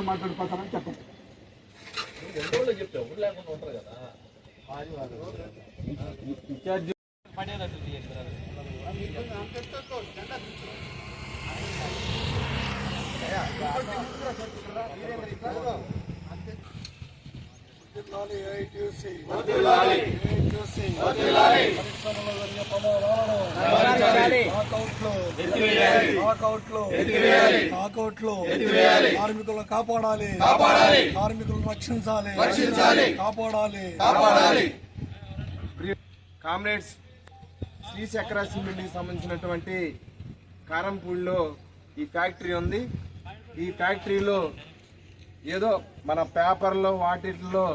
మాట్లాడిపోతారని చెప్పండి. కార్మికులను కాపాడాలి, కార్మికులను రక్షించాలి, కాపాడాలి. కామ్రేడ్స్ శ్రీ చక్ర సిమెంట్ కి సంబంధించినటువంటి కారంపూడిలో ఈ ఫ్యాక్టరీ ఉంది. ఈ ఫ్యాక్టరీలో ఏదో మన పేపర్లో వాటిల్లో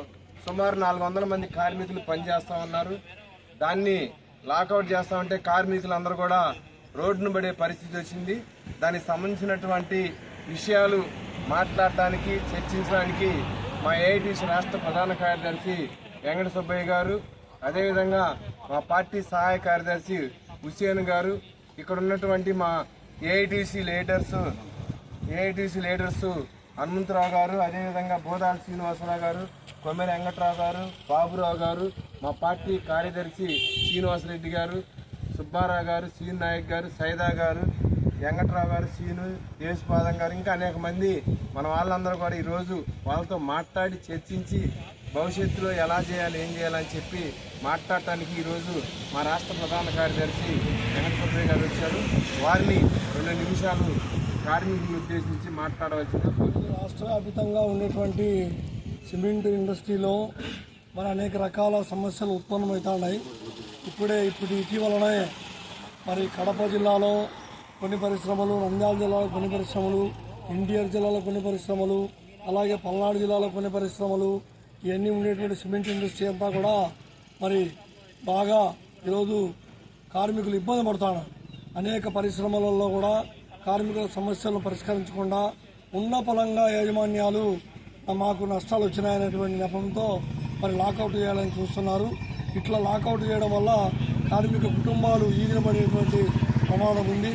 సుమారు 400 మంది కార్మికులు పనిచేస్తా ఉన్నారు. దాన్ని లాకౌట్ చేస్తామంటే కార్మికులందరూ కూడా రోడ్డును పడే పరిస్థితి వచ్చింది. దానికి సంబంధించినటువంటి విషయాలు మాట్లాడటానికి, చర్చించడానికి మా ఏఐటీసీ రాష్ట్ర ప్రధాన కార్యదర్శి వెంకట సుబ్బయ్య గారు, అదేవిధంగా మా పార్టీ సహాయ కార్యదర్శి హుసేన్ గారు, ఇక్కడ ఉన్నటువంటి మా ఏఐటీసీ లీడర్స్ హనుమంతరావు గారు, అదేవిధంగా బోదాల శ్రీనివాసరావు గారు, కొమ్మెర వెంకట్రావు గారు, బాబురావు గారు, మా పార్టీ కార్యదర్శి శ్రీనివాసరెడ్డి గారు, సుబ్బారావు గారు, సీన్ నాయక్ గారు, సైదా గారు, వెంకట్రావు గారు, సీను యేసుపాదం గారు, ఇంకా అనేక మంది మన వాళ్ళందరూ కూడా ఈరోజు వాళ్ళతో మాట్లాడి చర్చించి భవిష్యత్తులో ఎలా చేయాలి, ఏం చేయాలని చెప్పి మాట్లాడటానికి ఈరోజు మా రాష్ట్ర ప్రధాన కార్యదర్శి వెంకట సుబ్బయ్య గారు వచ్చారు. వారిని 2 నిమిషాలు కార్మికులను ఉద్దేశించి మాట్లాడవలసింది. రాష్ట్ర వ్యాప్తంగా ఉండేటువంటి సిమెంట్ ఇండస్ట్రీలో మరి అనేక రకాల సమస్యలు ఉత్పన్నమవుతున్నాయి. ఇప్పుడు ఇటీవలనే మరి కడప జిల్లాలో కొన్ని పరిశ్రమలు, నంద్యాల జిల్లాలో కొన్ని పరిశ్రమలు, ఎన్టీఆర్ జిల్లాలో కొన్ని పరిశ్రమలు, అలాగే పల్నాడు జిల్లాలో కొన్ని పరిశ్రమలు, ఇవన్నీ ఉండేటువంటి సిమెంట్ ఇండస్ట్రీ అంతా కూడా మరి బాగా ఈరోజు కార్మికులు ఇబ్బంది పడుతున్నారు. అనేక పరిశ్రమలలో కూడా కార్మికుల సమస్యలను పరిష్కరించకుండా ఉన్న పలంగా యాజమాన్యాలు మాకు నష్టాలు వచ్చినాయనేటువంటి నెపంతో మరి లాకౌట్ చేయాలని చూస్తున్నారు. ఇట్లా లాకౌట్ చేయడం వల్ల కార్మిక కుటుంబాలు ఈదిన పడేటువంటి ప్రమాదం ఉంది.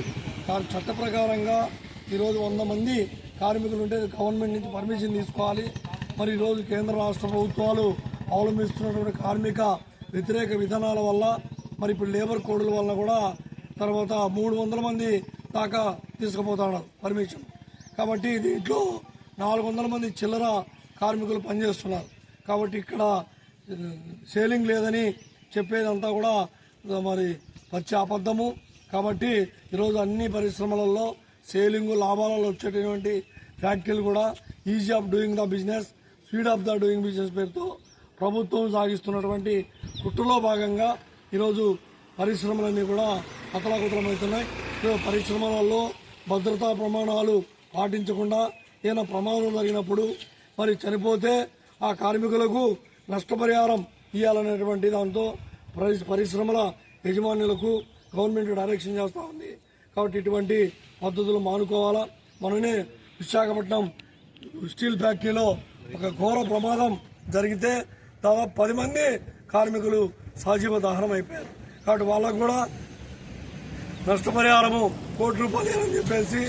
చట్ట ప్రకారంగా ఈరోజు 100 మంది కార్మికులు ఉంటే గవర్నమెంట్ నుంచి పర్మిషన్ తీసుకోవాలి. మరి ఈరోజు కేంద్ర రాష్ట్ర ప్రభుత్వాలు అవలంబిస్తున్నటువంటి కార్మిక వ్యతిరేక విధానాల వల్ల మరి ఇప్పుడు లేబర్ కోడ్ల వల్ల కూడా తర్వాత 300 మంది దాకా తీసుకుపోతున్నారు పర్మిషన్. కాబట్టి దీంట్లో 400 మంది చిల్లర కార్మికులు పనిచేస్తున్నారు. కాబట్టి ఇక్కడ సేలింగ్ లేదని చెప్పేదంతా కూడా మరి పచ్చి అబద్ధము. కాబట్టి ఈరోజు అన్ని పరిశ్రమలలో సేలింగ్, లాభాలలో వచ్చేటటువంటి ఫ్యాక్టరీలు కూడా easy of doing the business, speed of the doing business పేరుతో ప్రభుత్వం సాగిస్తున్నటువంటి కుట్రలో భాగంగా ఈరోజు పరిశ్రమలన్నీ కూడా అతలాకుతలమవుతున్నాయి. పరిశ్రమలలో భద్రతా ప్రమాణాలు పాటించకుండా ఏదైనా ప్రమాదం జరిగినప్పుడు మరి చనిపోతే ఆ కార్మికులకు నష్టపరిహారం ఇవ్వాలనేటువంటి దాంతో పరిశ్రమల యజమానులకు గవర్నమెంట్ డైరెక్షన్ చేస్తూ ఉంది. కాబట్టి ఇటువంటి పద్ధతులు మానుకోవాలా. మననే విశాఖపట్నం స్టీల్ ఫ్యాక్టరీలో ఒక ఘోర ప్రమాదం జరిగితే దాదాపు 10 మంది కార్మికులు సజీవ దహనం అయిపోయారు. కాబట్టి వాళ్ళకు కూడా నష్టపరిహారము ₹1 కోటి అని చెప్పేసి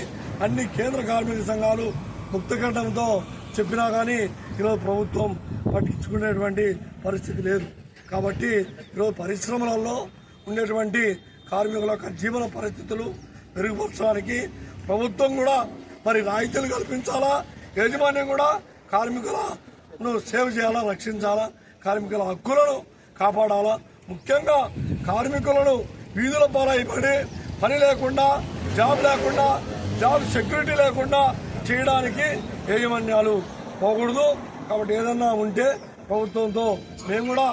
అన్ని కేంద్ర కార్మిక సంఘాలు ముక్తకంఠంతో చెప్పినా కానీ ఈరోజు ప్రభుత్వం పట్టించుకునేటువంటి పరిస్థితి లేదు. కాబట్టి ఈరోజు పరిశ్రమలలో ఉండేటువంటి కార్మికుల యొక్క జీవన పరిస్థితులు మెరుగుపరచడానికి ప్రభుత్వం కూడా మరి రాయితీలు కల్పించాలా, యాజమాన్యం కూడా కార్మికులను సేవ్ చేయాలా, రక్షించాలా, కార్మికుల హక్కులను కాపాడాలా. ముఖ్యంగా కార్మికులను వీధుల పాలైపడి పని లేకుండా, జాబ్ లేకుండా, జాబ్ సెక్యూరిటీ లేకుండా చేయడానికి యాజమాన్యాలు పోకూడదు. కాబట్టి ఏదన్నా ఉంటే ప్రభుత్వంతో మేము కూడా